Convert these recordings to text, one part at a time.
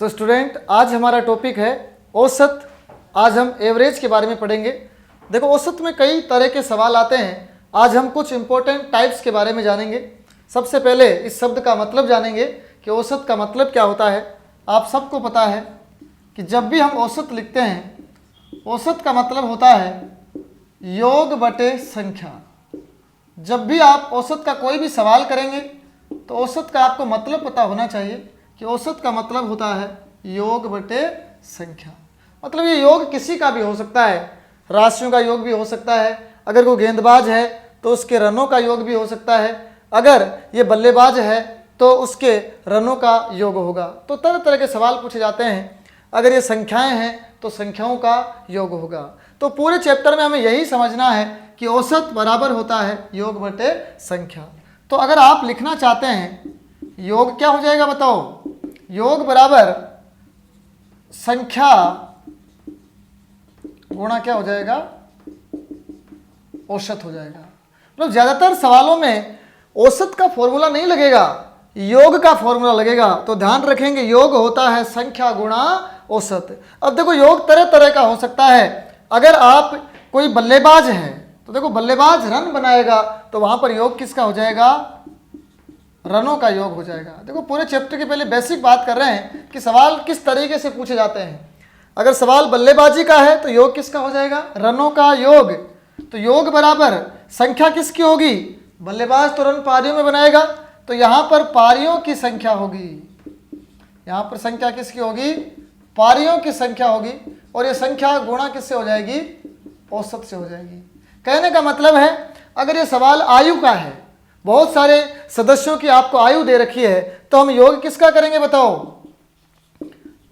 तो स्टूडेंट, आज हमारा टॉपिक है औसत। आज हम एवरेज के बारे में पढ़ेंगे। देखो, औसत में कई तरह के सवाल आते हैं। आज हम कुछ इंपॉर्टेंट टाइप्स के बारे में जानेंगे। सबसे पहले इस शब्द का मतलब जानेंगे कि औसत का मतलब क्या होता है। आप सबको पता है कि जब भी हम औसत लिखते हैं, औसत का मतलब होता है योग बटे संख्या। जब भी आप औसत का कोई भी सवाल करेंगे तो औसत का आपको मतलब पता होना चाहिए कि औसत का मतलब होता है योग बटे संख्या। मतलब ये योग किसी का भी हो सकता है, राशियों का योग भी हो सकता है। अगर कोई गेंदबाज है तो उसके रनों का योग भी हो सकता है। अगर ये बल्लेबाज है तो उसके रनों का योग होगा। तो तरह तरह के सवाल पूछे जाते हैं। अगर ये संख्याएं हैं तो संख्याओं का योग होगा। तो पूरे चैप्टर में हमें यही समझना है कि औसत बराबर होता है योग बटे संख्या। तो अगर आप लिखना चाहते हैं योग क्या हो जाएगा बताओ? योग बराबर संख्या गुणा क्या हो जाएगा? औसत हो जाएगा। मतलब ज्यादातर सवालों में औसत का फॉर्मूला नहीं लगेगा, योग का फॉर्मूला लगेगा। तो ध्यान रखेंगे, योग होता है संख्या गुणा औसत। अब देखो, योग तरह तरह का हो सकता है। अगर आप कोई बल्लेबाज है तो देखो, बल्लेबाज रन बनाएगा तो वहां पर योग किसका हो जाएगा? रनों का योग हो जाएगा। देखो, पूरे चैप्टर के पहले बेसिक बात कर रहे हैं कि सवाल किस तरीके से पूछे जाते हैं। अगर सवाल बल्लेबाजी का है तो योग किसका हो जाएगा? रनों का योग। तो योग बराबर संख्या किसकी होगी? बल्लेबाज तो रन पारियों में बनाएगा, तो यहां पर पारियों की संख्या होगी। यहां पर संख्या किसकी होगी? पारियों की संख्या होगी। और ये संख्या गुणा किससे हो जाएगी? औसत से हो जाएगी। कहने का मतलब है, अगर ये सवाल आयु का है, बहुत सारे सदस्यों की आपको आयु दे रखी है, तो हम योग किसका करेंगे बताओ?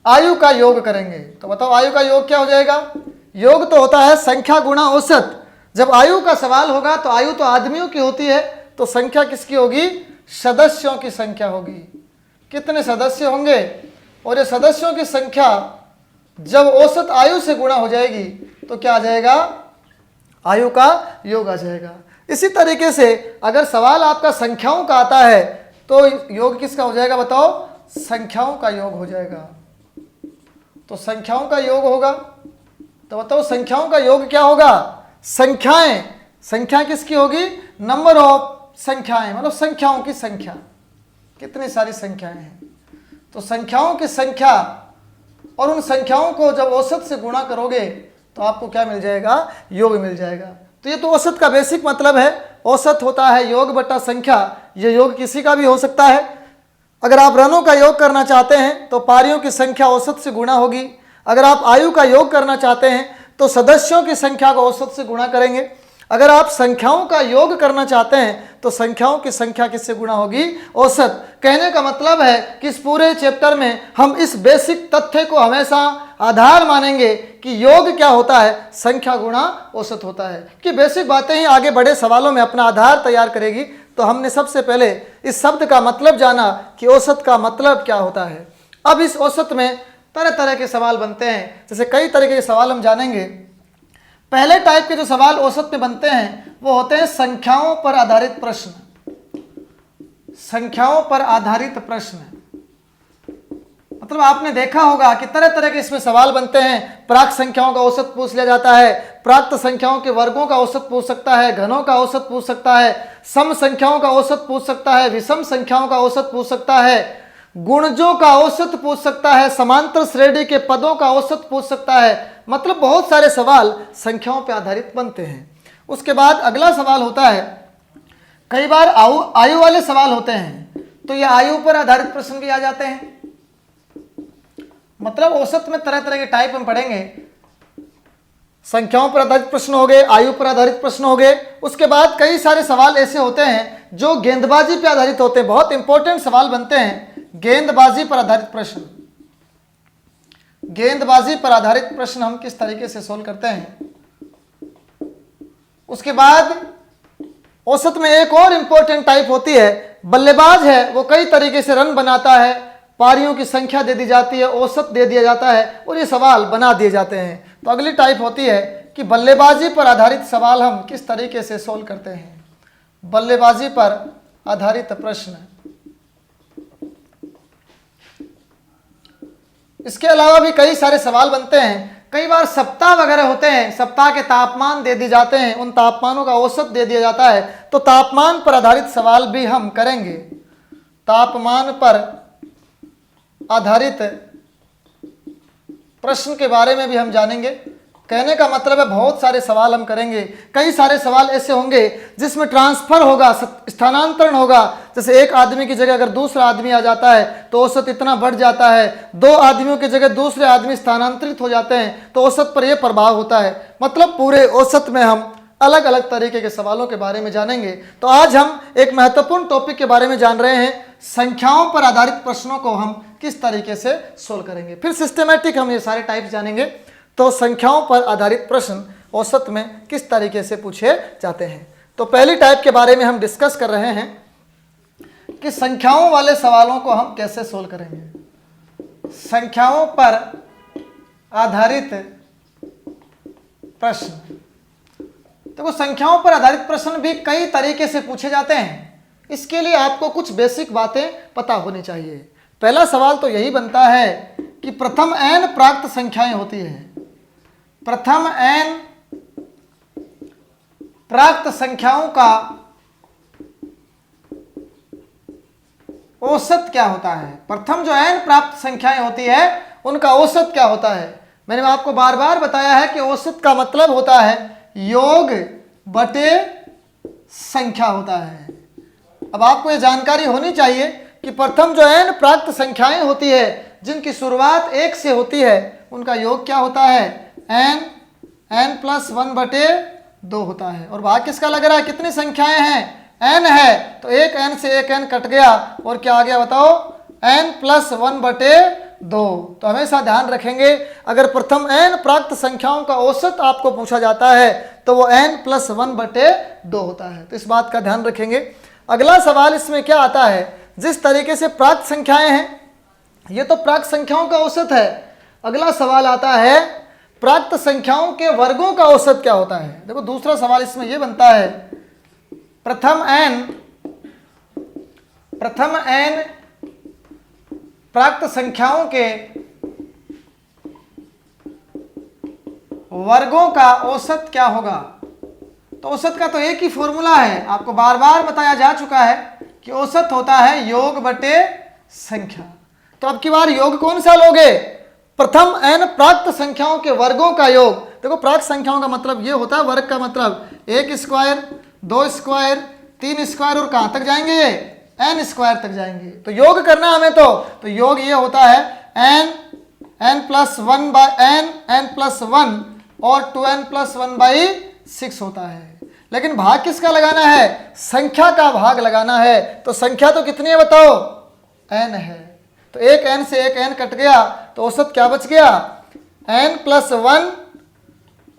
आयु का योग करेंगे। तो बताओ, आयु का योग क्या हो जाएगा? योग तो होता है संख्या गुणा औसत। जब आयु का सवाल होगा तो आयु तो आदमियों की होती है, तो संख्या किसकी होगी? सदस्यों की संख्या होगी। कितने सदस्य होंगे? और ये सदस्यों की संख्या जब औसत आयु से गुणा हो जाएगी तो क्या आ जाएगा? आयु का योग आ जाएगा। इसी तरीके से अगर सवाल आपका संख्याओं का आता है तो योग किसका हो जाएगा बताओ? संख्याओं का योग हो जाएगा। तो संख्याओं का योग होगा, तो बताओ संख्याओं का योग क्या होगा? संख्याएं। संख्या किसकी होगी? नंबर ऑफ संख्याएं, मतलब संख्याओं की संख्या। कितनी सारी संख्याएं हैं, तो संख्याओं की संख्या। और उन संख्याओं को जब औसत से गुणा करोगे तो आपको क्या मिल जाएगा? योग मिल जाएगा। तो ये तो औसत का बेसिक मतलब है। औसत होता है योग बटा संख्या। ये योग किसी का भी हो सकता है। अगर आप रनों का योग करना चाहते हैं तो पारियों की संख्या औसत से गुणा होगी। अगर आप आयु का योग करना चाहते हैं तो सदस्यों की संख्या को औसत से गुणा करेंगे। अगर आप संख्याओं का योग करना चाहते हैं तो संख्याओं की संख्या किससे गुणा होगी? औसत। कहने का मतलब है कि इस पूरे चैप्टर में हम इस बेसिक तथ्य को हमेशा आधार मानेंगे कि योग क्या होता है? संख्या गुणा औसत होता है। कि बेसिक बातें ही आगे बड़े सवालों में अपना आधार तैयार करेगी। तो हमने सबसे पहले इस शब्द का मतलब जाना कि औसत का मतलब क्या होता है। अब इस औसत में तरह तरह के सवाल बनते हैं। जैसे कई तरह के सवाल हम जानेंगे। पहले टाइप के जो सवाल औसत में बनते हैं वो होते हैं संख्याओं पर आधारित प्रश्न। संख्याओं पर आधारित प्रश्न, मतलब आपने देखा होगा कि तरह तरह के इसमें सवाल बनते हैं। प्राक संख्याओं का औसत पूछ लिया जाता है, प्राप्त संख्याओं के वर्गों का औसत पूछ सकता है, घनों का औसत पूछ सकता है, सम संख्याओं का औसत पूछ सकता है, विषम संख्याओं का औसत पूछ सकता है, गुणजों का औसत पूछ सकता है, समांतर श्रेणी के पदों का औसत पूछ सकता है। मतलब बहुत सारे सवाल संख्याओं पर आधारित बनते हैं। उसके बाद अगला सवाल होता है, कई बार आयु वाले सवाल होते हैं, तो ये आयु पर आधारित प्रश्न भी आ जाते हैं। मतलब औसत में तरह तरह के टाइप हम पढ़ेंगे। संख्याओं पर आधारित प्रश्न हो गए, आयु पर आधारित प्रश्न हो गए। उसके बाद कई सारे सवाल ऐसे होते हैं जो गेंदबाजी पर आधारित होते हैं। बहुत इंपॉर्टेंट सवाल बनते हैं गेंदबाजी पर आधारित प्रश्न। गेंदबाजी पर आधारित प्रश्न हम किस तरीके से सोल्व करते हैं। उसके बाद औसत में एक और इंपॉर्टेंट टाइप होती है, बल्लेबाज है वो कई तरीके से रन बनाता है, पारियों की संख्या दे दी जाती है, औसत दे दिया जाता है और ये सवाल बना दिए जाते हैं। तो अगली टाइप होती है कि बल्लेबाजी पर आधारित सवाल हम किस तरीके से सोल्व करते हैं। बल्लेबाजी पर आधारित प्रश्न। इसके अलावा भी कई सारे सवाल बनते हैं। कई बार सप्ताह वगैरह होते हैं, सप्ताह के तापमान दे दिए जाते हैं, उन तापमानों का औसत दे दिया जाता है, तो तापमान पर आधारित सवाल भी हम करेंगे। तापमान पर आधारित प्रश्न के बारे में भी हम जानेंगे। कहने का मतलब है बहुत सारे सवाल हम करेंगे। कई सारे सवाल ऐसे होंगे जिसमें ट्रांसफर होगा, स्थानांतरण होगा। जैसे एक आदमी की जगह अगर दूसरा आदमी आ जाता है तो औसत इतना बढ़ जाता है, दो आदमियों की जगह दूसरे आदमी स्थानांतरित हो जाते हैं तो औसत पर यह प्रभाव होता है। मतलब पूरे औसत में हम अलग अलग तरीके के सवालों के बारे में जानेंगे। तो आज हम एक महत्वपूर्ण टॉपिक के बारे में जान रहे हैं, संख्याओं पर आधारित प्रश्नों को हम किस तरीके से सोल्व करेंगे। फिर सिस्टमेटिक हम ये सारे टाइप्स जानेंगे। तो संख्याओं पर आधारित प्रश्न औसत में किस तरीके से पूछे जाते हैं। तो पहली टाइप के बारे में हम डिस्कस कर रहे हैं कि संख्याओं वाले सवालों को हम कैसे सोल्व करेंगे। संख्याओं पर आधारित प्रश्न, देखो संख्याओं पर आधारित प्रश्न भी कई तरीके से पूछे जाते हैं। इसके लिए आपको कुछ बेसिक बातें पता होनी चाहिए। पहला सवाल तो यही बनता है कि प्रथम n प्राप्त संख्याएं होती है, प्रथम n प्राप्त संख्याओं का औसत क्या होता है। प्रथम जो n प्राप्त संख्याएं होती है उनका औसत क्या होता है। मैंने आपको बार बार बताया है कि औसत का मतलब होता है योग बटे संख्या होता है। अब आपको ये जानकारी होनी चाहिए कि प्रथम जो n प्राप्त संख्याएं होती है जिनकी शुरुआत 1 से होती है उनका योग क्या होता है, n प्लस 1 बटे 2 होता है। और भाग किसका लग रहा है, कितनी संख्याएं हैं, n है, तो एक n से एक n कट गया और क्या आ गया बताओ, n प्लस 1 बटे 2। तो हमेशा ध्यान रखेंगे अगर प्रथम n प्राप्त संख्याओं का औसत आपको पूछा जाता है तो वो n प्लस 1 बटे 2 होता है। तो इस बात का ध्यान रखेंगे। अगला सवाल इसमें क्या आता है, जिस तरीके से प्राप्त संख्याएं हैं, ये तो प्राप्त संख्याओं का औसत है। अगला सवाल आता है प्राप्त संख्याओं के वर्गों का औसत क्या होता है। देखो दूसरा सवाल इसमें यह बनता है प्रथम n प्राप्त संख्याओं के वर्गों का औसत क्या होगा। तो औसत का तो एक ही फॉर्मूला है, आपको बार बार बताया जा चुका है कि औसत होता है योग बटे संख्या। तो अब की बार योग कौन सा लोगे, प्रथम n प्राप्त संख्याओं के वर्गों का योग। देखो प्राप्त संख्याओं का मतलब ये होता है, वर्ग का मतलब 1 स्क्वायर 2 स्क्वायर 3 स्क्वायर और कहां तक जाएंगे, ये n स्क्वायर तक जाएंगे। तो योग करना हमें तो योग ये होता है n plus 1 by n plus 1 और 2n प्लस 1 बाई 6 होता है। लेकिन भाग किसका लगाना है, संख्या का भाग लगाना है। तो संख्या तो कितनी है बताओ, n है। तो एक n से एक n कट गया तो औसत क्या बच गया, n प्लस 1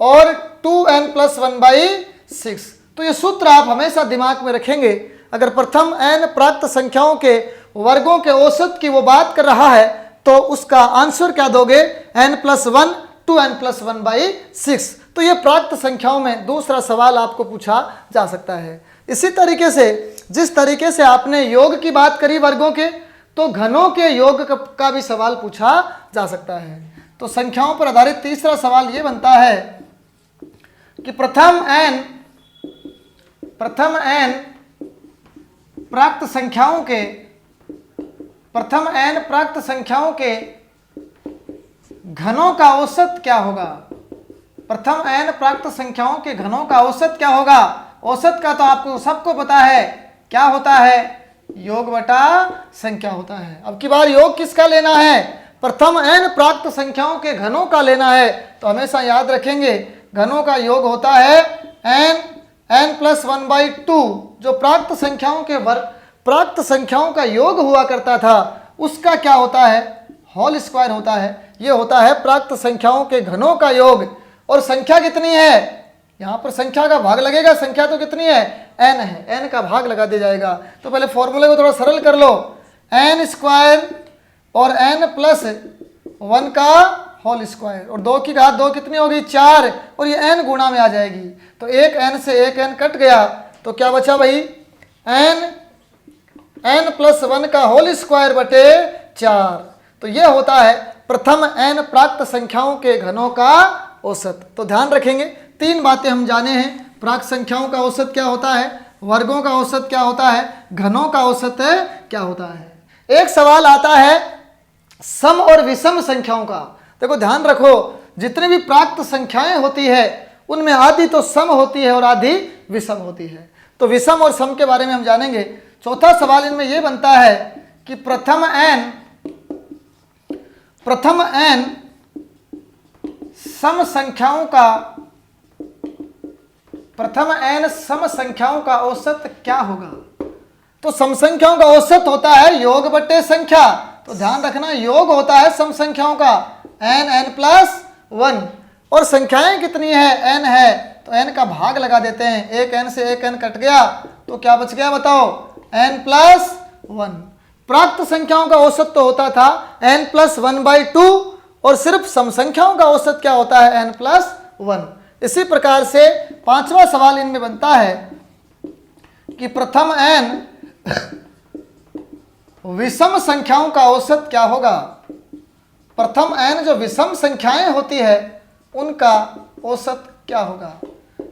और 2n प्लस 1 बाई 6। तो ये सूत्र आप हमेशा दिमाग में रखेंगे। अगर प्रथम n प्राप्त संख्याओं के वर्गों के औसत की वो बात कर रहा है तो उसका आंसर क्या दोगे, n plus 1 2n plus 1 by 6। तो ये प्राप्त संख्याओं में दूसरा सवाल आपको पूछा जा सकता है। इसी तरीके से जिस तरीके से आपने योग की बात करी वर्गों के, तो घनों के योग का भी सवाल पूछा जा सकता है। तो संख्याओं पर आधारित तीसरा सवाल ये बनता है कि प्रथम n प्राप्त संख्याओं के घनों का औसत क्या होगा। प्रथम n प्राप्त संख्याओं के घनों का औसत क्या होगा। औसत का तो आपको सबको पता है क्या होता है, योग बटा संख्या होता है। अब की बार योग किसका लेना है, प्रथम n प्राप्त संख्याओं के घनों का लेना है। तो हमेशा याद रखेंगे घनों का योग होता है n प्लस 1 बाई 2। जो प्राप्त संख्याओं का योग हुआ करता था उसका क्या होता है, होल स्क्वायर होता है। ये होता है प्राप्त संख्याओं के घनों का योग। और संख्या कितनी है, यहाँ पर संख्या का भाग लगेगा, संख्या तो कितनी है, n है, n का भाग लगा दिया जाएगा। तो पहले फॉर्मूले को थोड़ा सरल कर लो, n स्क्वायर और n प्लस 1 का होल स्क्वायर और 2 की घात 2 कितनी होगी, 4, और ये n गुणा में आ जाएगी। तो एक n से एक n कट गया तो क्या बचा भाई, n प्लस 1 का होल स्क्वायर बटे 4। तो ये होता है प्रथम n प्राप्त संख्याओं के घनों का औसत। तो ध्यान रखेंगे 3 बातें हम जाने हैं, प्राप्त संख्याओं का औसत क्या होता है, वर्गों का औसत क्या होता है, घनों का औसत क्या होता है। एक सवाल आता है सम और विषम संख्याओं का। देखो ध्यान रखो, जितनी भी प्राप्त संख्याएं होती है उनमें आधी तो सम होती है और आधी विषम होती है। तो विषम और सम के बारे में हम जानेंगे। चौथा सवाल इनमें यह बनता है कि प्रथम n सम संख्याओं का औसत क्या होगा। तो सम संख्याओं का औसत होता है योग बटे संख्या। तो ध्यान रखना, योग होता है सम संख्याओं का n प्लस 1, और संख्याएं कितनी है, n है, तो n का भाग लगा देते हैं। एक n से एक n कट गया तो क्या बच गया बताओ, n प्लस 1। प्राप्त संख्याओं का औसत तो होता था n प्लस 1/2, और सिर्फ सम संख्याओं का औसत क्या होता है, n प्लस 1। इसी प्रकार से 5वां सवाल इनमें बनता है कि प्रथम n विषम संख्याओं का औसत क्या होगा। प्रथम n जो विषम संख्याएं होती है उनका औसत क्या होगा।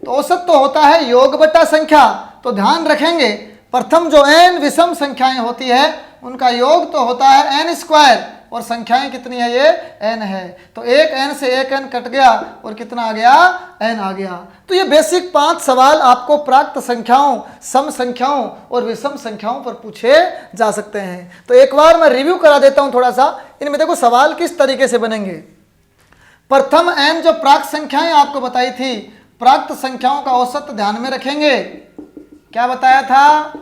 तो औसत तो होता है योग बटा संख्या। तो ध्यान रखेंगे, प्रथम जो n विषम संख्याएं होती है उनका योग तो होता है n स्क्वायर, और संख्याएं कितनी है, ये n है। तो एक n से एक n कट गया और कितना आ गया, n आ गया। तो ये बेसिक 5 सवाल आपको प्राप्त संख्याओं, सम संख्याओं और विषम संख्याओं पर पूछे जा सकते हैं। तो एक बार मैं रिव्यू करा देता हूं थोड़ा सा। इनमें देखो सवाल किस तरीके से बनेंगे। प्रथम n जो प्राप्त संख्याएं आपको बताई थी, प्राप्त संख्याओं का औसत ध्यान में रखेंगे। क्या बताया था,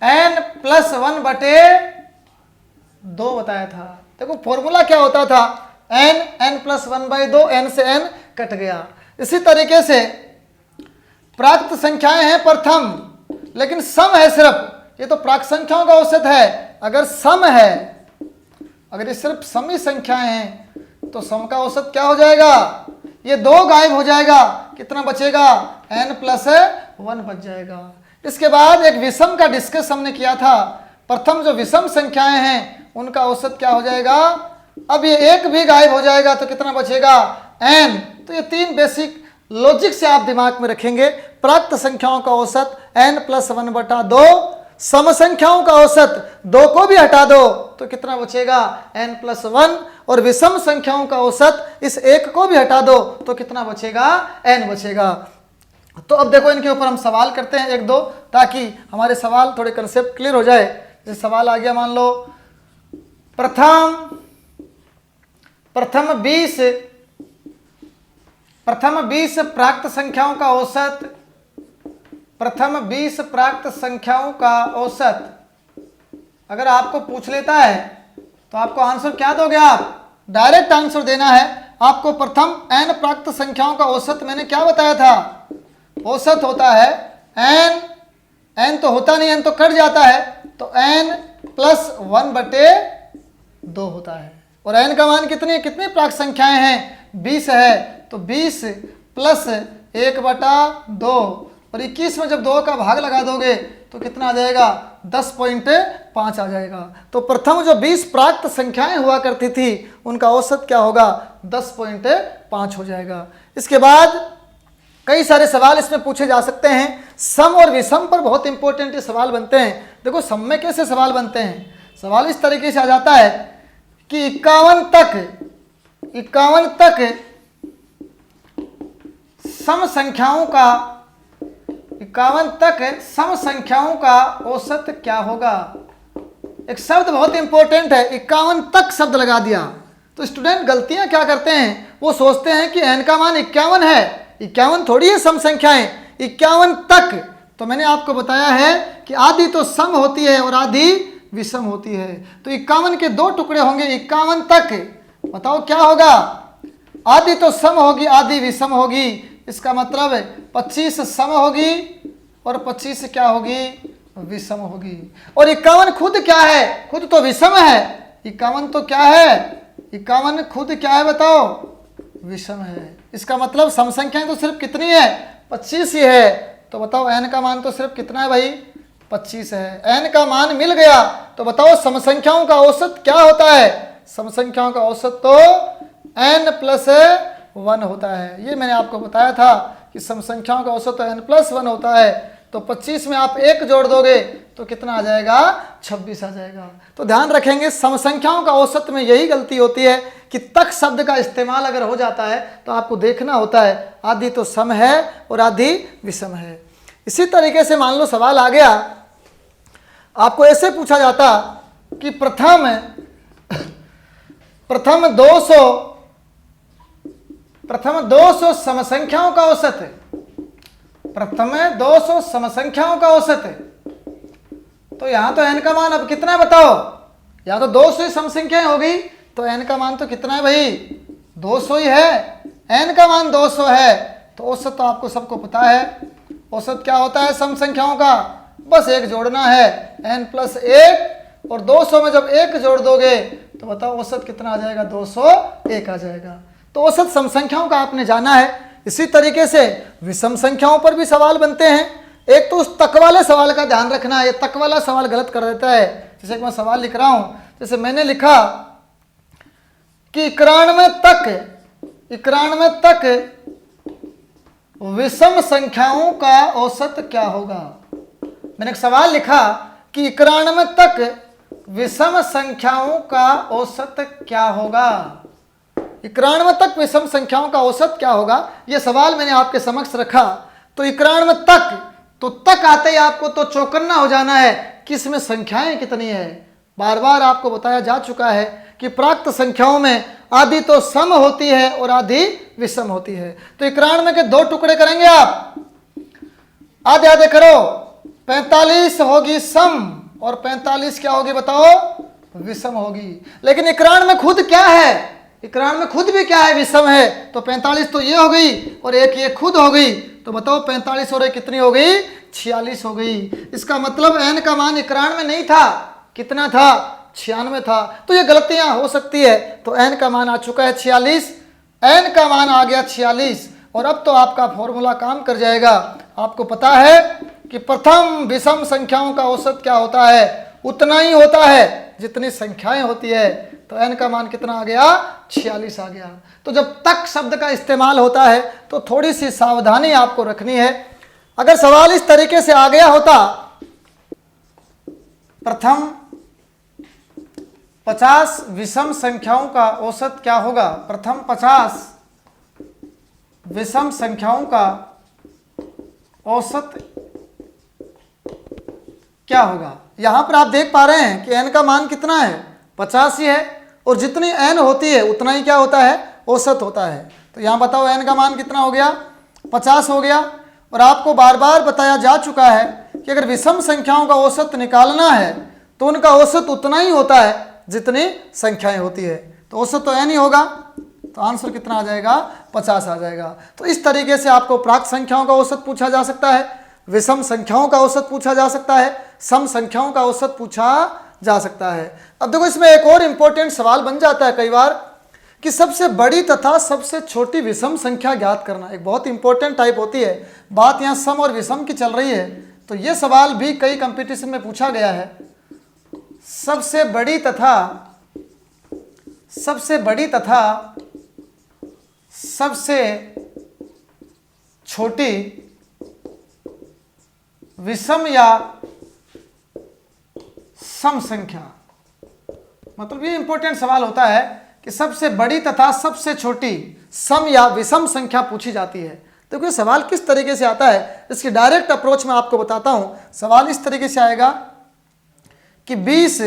n प्लस 1/2 बताया था। देखो फॉर्मूला क्या होता था, n प्लस 1/2, n से n कट गया। इसी तरीके से प्राप्त संख्याएं हैं प्रथम, लेकिन सम है सिर्फ, ये तो प्राप्त संख्याओं का औसत है। अगर सम है, अगर ये सिर्फ समी संख्याएं हैं तो सम का औसत क्या हो जाएगा, ये 2 गायब हो जाएगा, कितना बचेगा, n प्लस 1 बच जाएगा। इसके बाद एक विषम का डिस्कस हमने किया था। प्रथम जो विषम संख्याएं हैं उनका औसत क्या हो जाएगा, अब ये 1 भी गायब हो जाएगा तो कितना बचेगा, n। तो ये 3 बेसिक लॉजिक से आप दिमाग में रखेंगे। प्राप्त संख्याओं का औसत n प्लस 1/2, सम संख्याओं का औसत 2 को भी हटा दो तो कितना बचेगा, n प्लस 1, और विषम संख्याओं का औसत इस 1 को भी हटा दो तो कितना बचेगा, n बचेगा। तो अब देखो इनके ऊपर हम सवाल करते हैं 1-2, ताकि हमारे सवाल थोड़े कंसेप्ट क्लियर हो जाए। जैसे सवाल आ गया, मान लो प्रथम 20 प्राप्त संख्याओं का औसत, प्रथम 20 प्राप्त संख्याओं का औसत अगर आपको पूछ लेता है तो आपको आंसर क्या दोगे, आप डायरेक्ट आंसर देना है आपको। प्रथम n प्राप्त संख्याओं का औसत मैंने क्या बताया था, औसत होता है n तो होता नहीं, n तो कट जाता है, तो n प्लस 1/2 होता है। और n का मान कितनी है, कितनी प्राप्त संख्याएं हैं, 20 है, तो 20 प्लस 1/2, और 21 में जब 2 का भाग लगा दोगे तो कितना आ जाएगा, 10.5 आ जाएगा। तो प्रथम जो 20 प्राप्त संख्याएं हुआ करती थी उनका औसत क्या होगा, 10.5 हो जाएगा। इसके बाद कई सारे सवाल इसमें पूछे जा सकते हैं। सम और विषम पर बहुत इंपॉर्टेंट ये सवाल बनते हैं। देखो सम में कैसे सवाल बनते हैं, सवाल इस तरीके से आ जाता है कि 51 तक सम संख्याओं का 51 तक सम संख्याओं का औसत क्या होगा। एक शब्द बहुत इंपॉर्टेंट है, 51 तक शब्द लगा दिया। तो स्टूडेंट गलतियां क्या करते हैं, वो सोचते हैं कि n का मान 51 है, 51 थोड़ी है सम संख्याएं, 51 तक। तो मैंने आपको बताया है कि आधी तो सम होती है और आधी विषम होती है। तो 51 के 2 टुकड़े होंगे, 51 तक। बताओ क्या होगा, आधी तो सम होगी, आधी विषम होगी। इसका मतलब 25 सम होगी और 25 क्या होगी, विषम होगी। और 51 खुद क्या है, खुद तो विषम है। 51 तो क्या है, 51 खुद क्या है बताओ, विषम है। इसका मतलब सम संख्याएं तो सिर्फ कितनी है, 25 ही है। तो बताओ n का मान तो सिर्फ कितना है भाई, 25 है। n का मान मिल गया तो बताओ सम संख्याओं का औसत क्या होता है। सम संख्याओं का औसत तो n+1 होता है। ये मैंने आपको बताया था कि सम संख्याओं का औसत तो n+1 होता है। तो 25 में आप 1 जोड़ दोगे तो कितना आ जाएगा? 26 आ जाएगा। तो ध्यान रखेंगे सम संख्याओं का औसत में यही गलती होती है कि तक शब्द का इस्तेमाल अगर हो जाता है तो आपको देखना होता है आधी तो सम है और आधी विषम है। इसी तरीके से मान लो सवाल आ गया, आपको ऐसे पूछा जाता कि प्रथम 200 सम संख्याओं का औसत है। प्रथम 200 सम संख्याओं का औसत है। तो यहां तो n का मान अब कितना है बताओ? यहां तो 200 ही सम संख्याएं हो गई, तो n का मान तो कितना है भाई? 200 ही है। n का मान 200 है तो औसत तो आपको सबको पता है। औसत क्या होता है सम संख्याओं का? बस 1 जोड़ना है, n+1, और 200 में जब 1 जोड़ दोगे तो बताओ औसत कितना आ जाएगा? 201 आ जाएगा। तो औसत सम संख्याओं का आपने जाना है। इसी तरीके से विषम संख्याओं पर भी सवाल बनते हैं। एक तो उस तक वाले सवाल का ध्यान रखना है, ये तक वाला सवाल गलत कर देता है। जैसे कि मैं सवाल लिख रहा हूं, जैसे मैंने लिखा कि 91 तक विषम संख्याओं का औसत क्या होगा। मैंने एक सवाल लिखा कि 91 तक विषम संख्याओं का औसत क्या होगा। 91 तक विषम संख्याओं का औसत क्या होगा, यह सवाल मैंने आपके समक्ष रखा। तो 91 तक, तो तक आते ही आपको तो चौकन्ना हो जाना है कि इसमें संख्याएं कितनी है। बार बार आपको बताया जा चुका है कि प्राप्त संख्याओं में आधी तो सम होती है और आधी विषम होती है। तो 91 के 2 टुकड़े करेंगे आप, आधे आधे करो। 45 होगी सम और 45 क्या होगी बताओ? विषम होगी। लेकिन 91 खुद क्या है? 91 खुद भी क्या है? विषम है। तो 45 तो ये हो गई और एक ये खुद हो गई। तो बताओ 45 और एक कितनी हो गई? 46 हो गई। इसका मतलब n का मान 91 नहीं था, कितना था? 96 था। तो ये गलतियां हो सकती है। तो n का मान आ चुका है 46, n का मान आ गया 46। और अब तो आपका फॉर्मूला काम कर जाएगा। आपको पता है कि प्रथम विषम संख्याओं का औसत क्या होता है? उतना ही होता है जितनी संख्याएं होती है। तो n का मान कितना आ गया? 46 आ गया। तो जब तक शब्द का इस्तेमाल होता है तो थोड़ी सी सावधानी आपको रखनी है। अगर सवाल इस तरीके से आ गया होता, प्रथम 50 विषम संख्याओं का औसत क्या होगा? प्रथम 50 विषम संख्याओं का औसत क्या होगा। यहां पर आप देख पा रहे हैं कि n का मान कितना है? 50 ही है, और जितनी n होती है उतना ही क्या होता है? औसत होता है। तो यहां बताओ n का मान कितना हो गया? 50 हो गया। और आपको बार बार बताया जा चुका है कि अगर विषम संख्याओं का औसत निकालना है तो उनका औसत उतना ही होता है जितनी संख्याएं होती है। तो औसत तो n ही होगा। तो आंसर कितना आ जाएगा? 50 आ जाएगा। तो इस तरीके से आपको प्राक संख्याओं का औसत पूछा जा सकता है, विषम संख्याओं का औसत पूछा जा सकता है, सम संख्याओं का औसत पूछा जा सकता है। अब देखो इसमें एक और इंपॉर्टेंट सवाल बन जाता है कई बार कि सबसे बड़ी तथा सबसे छोटी विषम संख्या ज्ञात करना। एक बहुत इंपॉर्टेंट टाइप होती है। बात यहाँ सम और विषम की चल रही है, तो ये सवाल भी कई कंपटीशन में पूछा गया है। सबसे बड़ी तथा सबसे छोटी विषम या सम संख्या, मतलब ये इंपॉर्टेंट सवाल होता है कि सबसे बड़ी तथा सबसे छोटी सम या विषम संख्या पूछी जाती है। तो ये सवाल किस तरीके से आता है, इसकी डायरेक्ट अप्रोच में आपको बताता हूं। सवाल इस तरीके से आएगा कि 20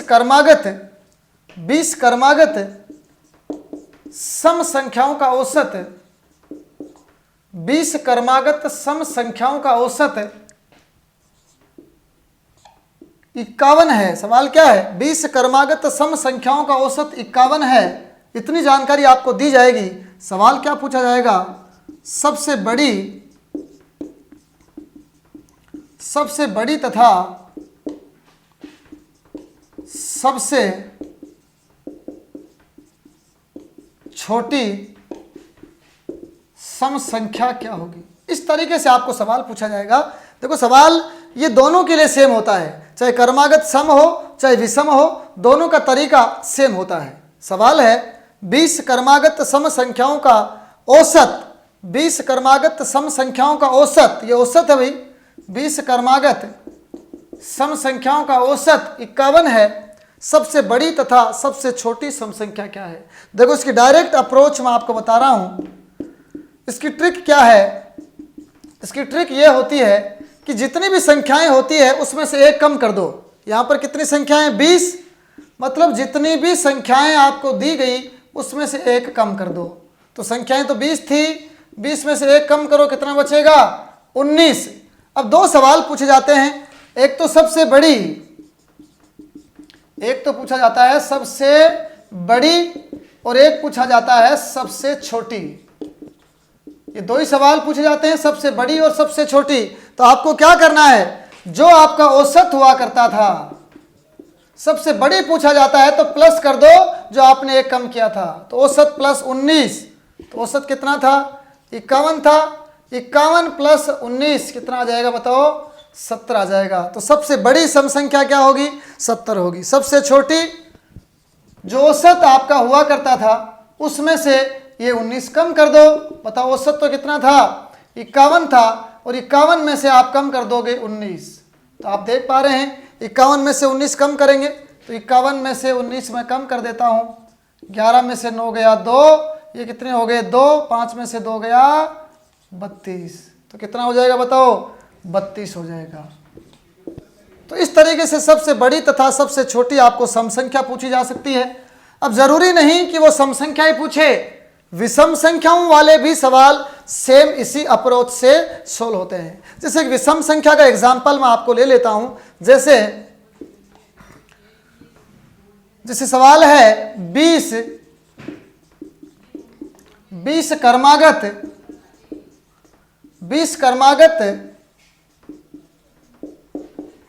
क्रमागत सम संख्याओं का औसत, 20 क्रमागत सम संख्याओं का औसत 51 है। सवाल क्या है? 20 क्रमागत सम संख्याओं का औसत 51 है। इतनी जानकारी आपको दी जाएगी। सवाल क्या पूछा जाएगा? सबसे बड़ी तथा सबसे छोटी सम संख्या क्या होगी। इस तरीके से आपको सवाल पूछा जाएगा। देखो सवाल ये दोनों के लिए सेम होता है, चाहे क्रमागत सम हो चाहे विषम हो, दोनों का तरीका सेम होता है। सवाल है 20 क्रमागत सम संख्याओं का औसत, 20 क्रमागत सम संख्याओं का औसत, ये औसत है भाई, 20 क्रमागत सम संख्याओं का औसत 51 है। सबसे बड़ी तथा सबसे छोटी सम संख्या क्या है? देखो इसकी डायरेक्ट अप्रोच मैं आपको बता रहा हूं। इसकी ट्रिक क्या है? इसकी ट्रिक ये होती है कि जितनी भी संख्याएं होती है उसमें से एक कम कर दो। यहां पर कितनी संख्याएं? 20, मतलब जितनी भी संख्याएं आपको दी गई उसमें से एक कम कर दो। तो संख्याएं तो 20 थी, 20 में से एक कम करो, कितना बचेगा? 19। अब दो सवाल पूछे जाते हैं, एक तो सबसे बड़ी, एक तो पूछा जाता है सबसे बड़ी और एक पूछा जाता है सबसे छोटी। ये दो ही सवाल पूछे जाते हैं, सबसे बड़ी और सबसे छोटी। तो आपको क्या करना है? जो आपका औसत हुआ करता था, सबसे बड़ी पूछा जाता है तो प्लस कर दो जो आपने एक कम किया था। तो औसत प्लस 19, तो औसत कितना था? 51 था। 51 प्लस 19 कितना आ जाएगा बताओ? 70 आ जाएगा। तो सबसे बड़ी सम संख्या क्या होगी? 70 होगी। सबसे छोटी, जो औसत आपका हुआ करता था उसमें से ये 19 कम कर दो। बताओ औसत तो कितना था? 51 था, और 51 में से आप कम कर दोगे 19। तो आप देख पा रहे हैं 51 में से 19 कम करेंगे तो 51 में से 19 मैं कम कर देता हूँ। 11 में से 9 गया 2, ये कितने हो गए? 2। 5 में से 2 गया 32। तो कितना हो जाएगा बताओ? 32 हो जाएगा। तो इस तरीके से सबसे बड़ी तथा सबसे छोटी आपको सम संख्या पूछी जा सकती है। अब जरूरी नहीं कि वो सम संख्या ही पूछे, विषम संख्याओं वाले भी सवाल सेम इसी अप्रोच से सोल्व होते हैं। जैसे एक विषम संख्या का एग्जांपल मैं आपको ले लेता हूं। जैसे सवाल है 20 क्रमागत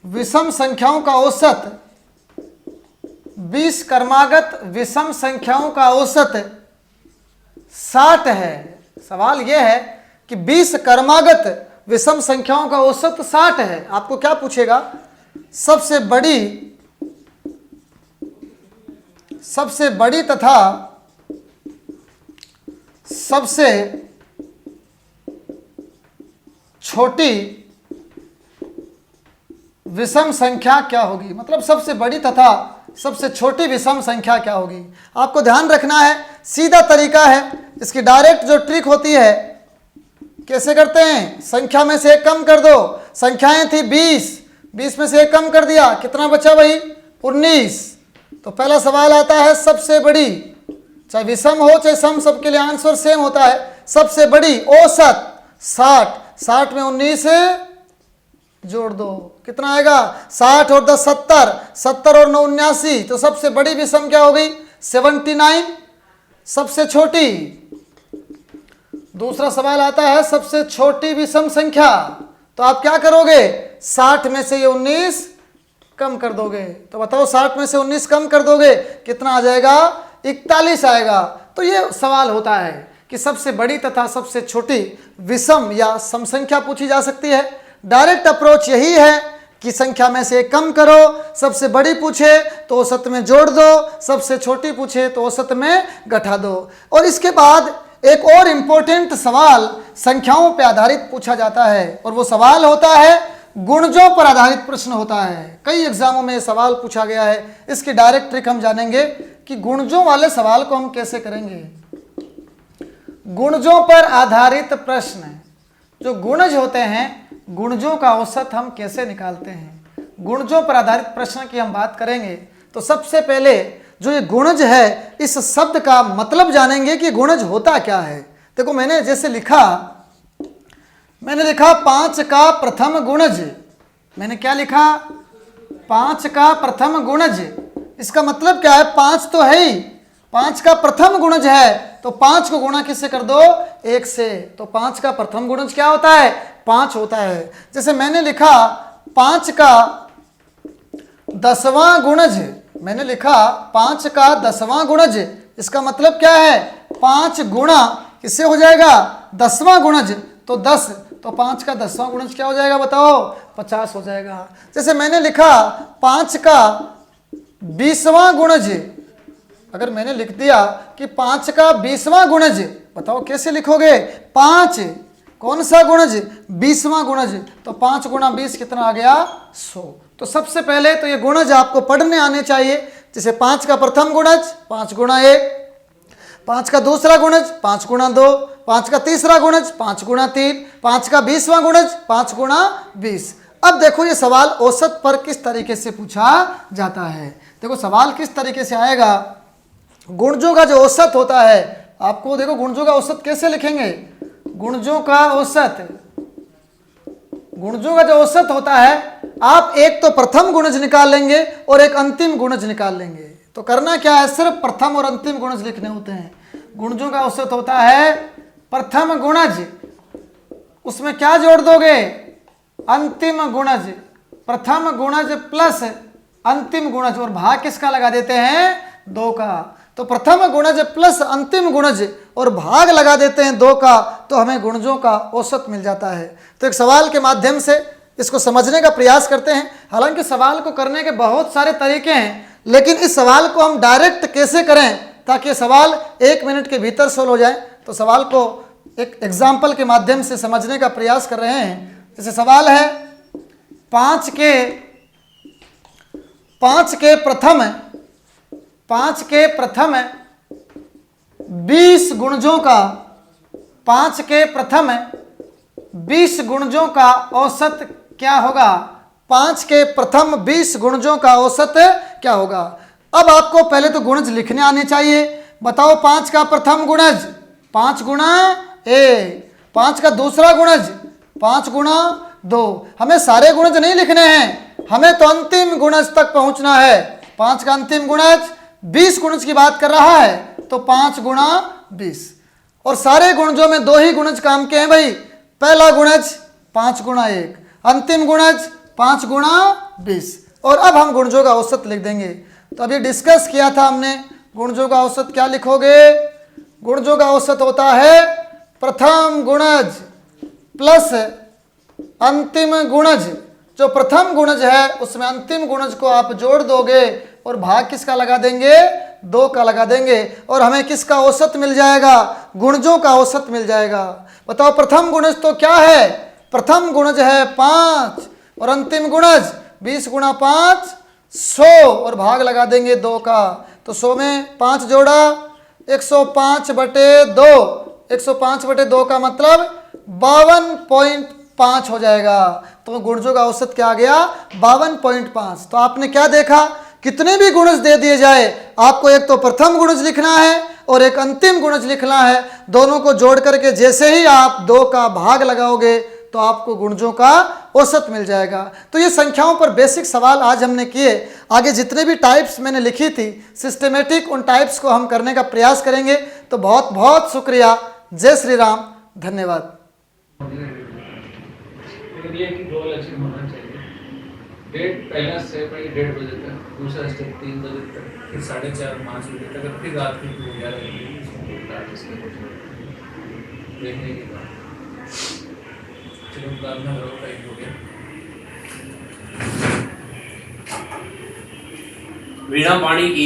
विषम संख्याओं का औसत, 20 क्रमागत विषम संख्याओं का औसत 60 है। सवाल यह है कि 20 क्रमागत विषम संख्याओं का औसत 60 है। आपको क्या पूछेगा? सबसे बड़ी तथा सबसे छोटी विषम संख्या क्या होगी? मतलब सबसे बड़ी तथा सबसे छोटी विषम संख्या क्या होगी? आपको ध्यान रखना है, सीधा तरीका है। इसकी डायरेक्ट जो ट्रिक होती है, कैसे करते हैं? संख्या में से एक कम कर दो। संख्याएं थी 20 में से एक कम कर दिया, कितना बचा भाई? 19। तो पहला सवाल आता है सबसे बड़ी, चाहे विषम हो चाहे सम, सबके लिए आंसर सेम होता है। सबसे बड़ी औसत 60 में 19 जोड़ दो, कितना आएगा? 60 और 10 70 और 9 79। तो सबसे बड़ी विषम क्या हो गई? 79। सबसे छोटी, दूसरा सवाल आता है सबसे छोटी विषम संख्या। तो आप क्या करोगे? 60 में से ये 19 कम कर दोगे। तो बताओ 60 में से 19 कम कर दोगे, कितना आ जाएगा? 41 आएगा। तो ये सवाल होता है कि सबसे बड़ी तथा सबसे छोटी विषम या सम संख्या पूछी जा सकती है। डायरेक्ट अप्रोच यही है कि संख्या में से कम करो, सबसे बड़ी पूछे तो औसत में जोड़ दो, सबसे छोटी पूछे तो औसत में घटा दो। और इसके बाद एक और इम्पोर्टेंट सवाल संख्याओं पर आधारित पूछा जाता है, और वो सवाल होता है गुणजों पर आधारित प्रश्न होता है। कई एग्जामों में सवाल पूछा गया है। इसकी डायरेक्ट ट्रिक हम जानेंगे कि गुणजों वाले सवाल को हम कैसे करेंगे। गुणजों पर आधारित प्रश्न, जो गुणज होते हैं, गुणजों का औसत हम कैसे निकालते हैं, गुणजों पर आधारित प्रश्न की हम बात करेंगे। तो सबसे पहले जो ये गुणज है, इस शब्द का मतलब जानेंगे कि गुणज होता क्या है। देखो मैंने जैसे लिखा 5 का प्रथम गुणज। मैंने क्या लिखा? 5 का प्रथम गुणज। इसका मतलब क्या है? 5 तो है ही, 5 का प्रथम गुणज है, तो 5 को गुणा किससे कर दो? 1 से। तो 5 का प्रथम गुणज क्या होता है? 5 होता है। जैसे मैंने लिखा 5 का 10वां गुणज। मैंने लिखा 5 का 10वां गुणज। इसका मतलब क्या है? 5 गुणा किससे हो जाएगा? 10वां गुणज। तो 10, तो 5 का 10वां गुणज क्या हो जाएगा बताओ? 50 हो जाएगा। जैसे मैंने लिखा 5 का 20वां गुणज, अगर मैंने लिख दिया कि 5 का 20वां गुणज, बताओ कैसे लिखोगे? 5 कौन सा गुणज? 20वां गुणज। तो 5 गुणा 20 कितना आ गया? 100। तो सबसे पहले तो ये गुणज आपको पढ़ने आने चाहिए। जैसे 5 का प्रथम गुणज 5 गुणा 1, 5 का दूसरा गुणज 5 गुणा 2, 5 का तीसरा गुणज 5 गुणा 3, 5 का 20वां गुणज 5 गुणा 20। अब देखो ये सवाल औसत पर किस तरीके से पूछा जाता है। देखो सवाल किस तरीके से आएगा, गुणजों का जो औसत होता है, आपको देखो गुणजों का औसत कैसे लिखेंगे। गुणजों का औसत, गुणजों का जो औसत होता है, आप एक तो प्रथम गुणज निकाल लेंगे और एक अंतिम गुणज निकाल लेंगे। तो करना क्या है, सिर्फ प्रथम और अंतिम गुणज लिखने होते हैं। गुणजों का औसत होता है प्रथम गुणज, उसमें क्या जोड़ दोगे? अंतिम गुणज। प्रथम गुणज प्लस अंतिम गुणज, और भाग किसका लगा देते हैं? 2 का। तो प्रथम गुणज प्लस अंतिम गुणज और भाग लगा देते हैं 2 का, तो हमें गुणजों का औसत मिल जाता है। तो एक सवाल के माध्यम से इसको समझने का प्रयास करते हैं। हालांकि सवाल को करने के बहुत सारे तरीके हैं, लेकिन इस सवाल को हम डायरेक्ट कैसे करें ताकि सवाल 1 मिनट के भीतर सोल्व हो जाए, तो सवाल को एक एग्जाम्पल के माध्यम से समझने का प्रयास कर रहे हैं। जैसे सवाल है 5 के प्रथम 20 गुणजों का, 5 के प्रथम 20 गुणजों का औसत क्या होगा? 5 के प्रथम 20 गुणजों का औसत क्या होगा? अब आपको पहले तो गुणज लिखने आने चाहिए। बताओ 5 का प्रथम गुणज 5 गुणा 1, 5 का दूसरा गुणज 5 गुणा 2। हमें सारे गुणज नहीं लिखने हैं, हमें तो अंतिम गुणज तक पहुंचना है। 5 का अंतिम गुणज 20 गुणज की बात कर रहा है, तो 5 गुणा 20। और सारे गुणजों में 2 ही गुणज काम के हैं भाई। पहला गुणज 5 गुणा 1, अंतिम गुणज 5 गुणा 20। और अब हम गुणजों का औसत लिख देंगे। तो अभी डिस्कस किया था हमने, गुणजों का औसत क्या लिखोगे? गुणजों का औसत होता है प्रथम गुणज प्लस अंतिम गुणज। जो प्रथम गुणज है उसमें अंतिम गुणज को आप जोड़ दोगे और भाग किसका लगा देंगे? 2 का लगा देंगे, और हमें किसका औसत मिल जाएगा? गुणजों का औसत मिल जाएगा। बताओ प्रथम गुणज तो क्या है? प्रथम गुणज है 5 और अंतिम गुणज 20 गुणा 5 100, और भाग लगा देंगे 2 का। तो 100 में 5 जोड़ा 105/2, 105/2 का मतलब 52.5 हो जाएगा। तो गुणजों का औसत क्या आ गया? 52.5। तो आपने क्या देखा, कितने भी गुणज दे दिए जाए, आपको एक तो प्रथम गुणज लिखना है और एक अंतिम गुणज लिखना है। दोनों को जोड़ करके जैसे ही आप 2 का भाग लगाओगे तो आपको गुणजों का औसत मिल जाएगा। तो ये संख्याओं पर बेसिक सवाल आज हमने किए। आगे जितने भी टाइप्स मैंने लिखी थी सिस्टमेटिक, उन टाइप्स को हम करने का प्रयास करेंगे। तो बहुत बहुत शुक्रिया। जय श्री राम, धन्यवाद। लेकिन ये कि 2 लक्षण होना चाहिए। डेट पहला स्टेप है 1:30 बजे तक, दूसरा स्टेप 3 बजे तक, फिर 4:30 5 बजे तक, और फिर रात की 11 बजे देखने की बात। चलो प्रार्थना करो, टाइम हो गया। वीणा पाणी की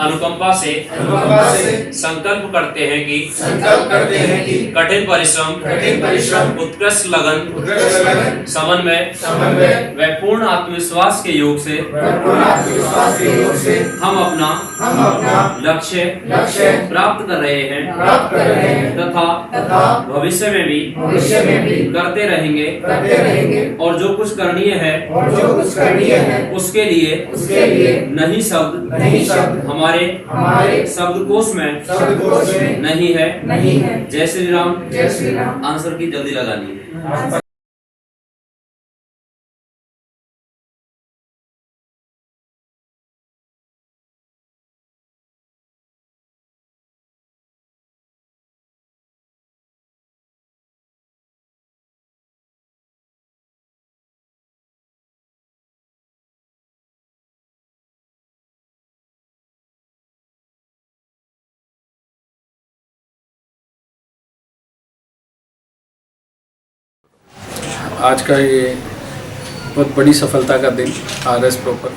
अनुकंपा से संकल्प करते हैं कि कठिन परिश्रम उत्कृष्ट लगन समन्वय व पूर्ण आत्मविश्वास के योग से हम अपना लक्ष्य प्राप्त कर रहे हैं तथा भविष्य में भी करते रहेंगे। और जो कुछ करणीय है उसके लिए नहीं शब्द हमारे शब्दकोश में नहीं है। जय श्री राम। आंसर की जल्दी लगानी है। आज का ये बहुत बड़ी सफलता का दिन RS प्रॉपर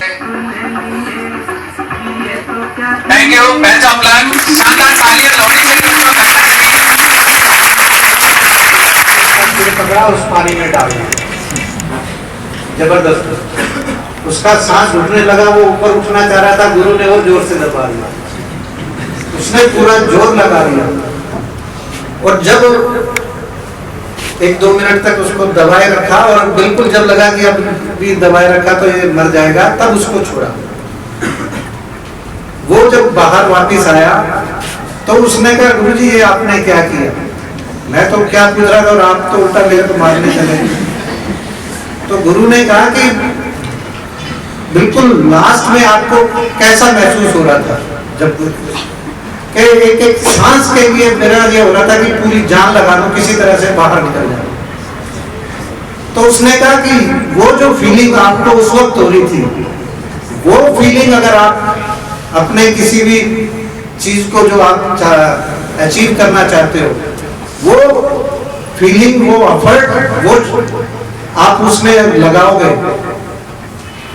थैंक यू। पहला प्लान शानदार तालियां लोगों से करना पकड़ा, उस पानी में डाल दिया जबरदस्त। उसका सांस उठने लगा, वो ऊपर उठना चाह रहा था, गुरु ने और जोर से दबा दिया। उसने पूरा जोर लगा दिया और जब 1-2 मिनट तक उसको दबाए रखा और बिल्कुल जब लगा कि अब भी दबाए रखा तो ये मर जाएगा, तब उसको छोड़ा। वो जब बाहर वापस आया तो उसने कहा, गुरुजी ये आपने क्या किया? मैं तो क्या पूछ रहा था और आप तो उल्टा मेरे को मारने चले। तो गुरु ने कहा कि बिल्कुल लास्ट में आपको कैसा महसूस हो रहा था? जब कि एक एक सांस के लिए मेरा ये हो रहा था कि पूरी जान लगा दो, किसी तरह से बाहर निकल जाए। तो उसने कहा कि वो जो फीलिंग आपको उस वक्त हो रही थी, वो फीलिंग अगर आप अपने किसी भी चीज को जो आप अचीव करना चाहते हो, वो फीलिंग, वो एफर्ट, वो आप उसमें लगाओगे,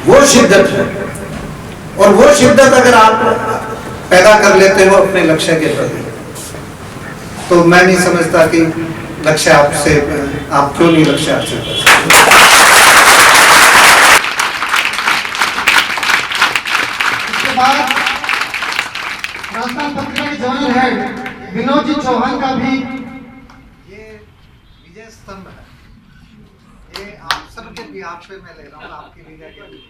वो शिद्दत है। और वो शिद्दत अगर आप पैदा कर लेते हो अपने लक्ष्य के प्रति, तो मैं नहीं समझता कि लक्ष्य आपसे, आप क्यों नहीं लक्ष्य हासिल कर सकते। इसके बाद राजस्थान पत्रिका के जनरल हेड विनोद जी चौहान का भी ये विजय स्तंभ है, ये आप सबके भी, आप पे मैं ले रहा हूँ, आपकी विजय के लिए।